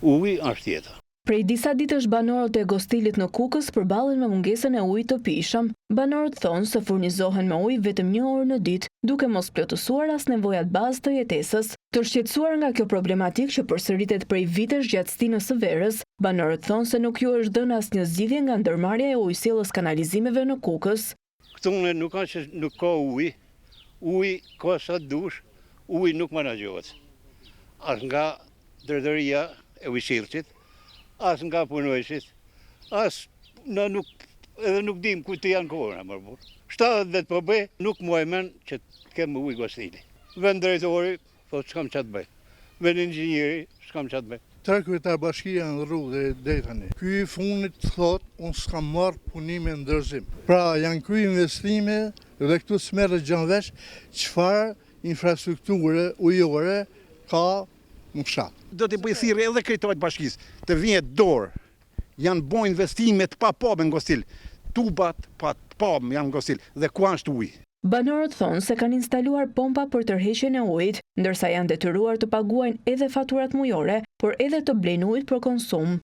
Uji është jeta. Prej disa ditësh banorët e Gostilit në Kukës përballen me mungesën e ujit të pijshëm. Banorët thonë se furnizohen me ujë vetëm 1 orë në ditë, duke mos plotësuar as nevojat bazë të jetesës. Të shqetësuar nga kjo problematikë që përsëritet prej vitesh gjatë stinës së verës, banorët thonë se nuk ju është dhënë asnjë zgjidhje nga ndërmarrja e ujësjellës kanalizimeve në Kukës. Këtu nuk ka ujë, uji ka sa dush, uji nuk menaxhohet. As nga drejtoria e ujësjellësit, as nga punojësit, edhe nuk dim ku të janë kohëna më burr. 70 po bëj, nuk muajmen që të kem ujë Gostili. Vend drejtori, po s'kam ç'a të bëj. Vend inxhinieri, s'kam ç'a të bëj. 3 kryetar bashkia në rrugë deri tani. Ky i fundit thot, unë s'kam marrë punime ndërzim. Pra janë kry investime dhe këtu s'merret gjën vesh çfarë infrastrukture ujore ka në fshat. Do t'i bëj thirrje edhe kryetarët bashkisë të vinë dorë. Janë bën investime të papame në Gostil. Tubat pa pam janë në Gostil dhe ku është uji. Banorët thonë se kanë instaluar pompa për tërheqjen e ujit, ndërsa janë detyruar të paguajnë edhe faturat mujore, por edhe të blejnë ujit për konsum.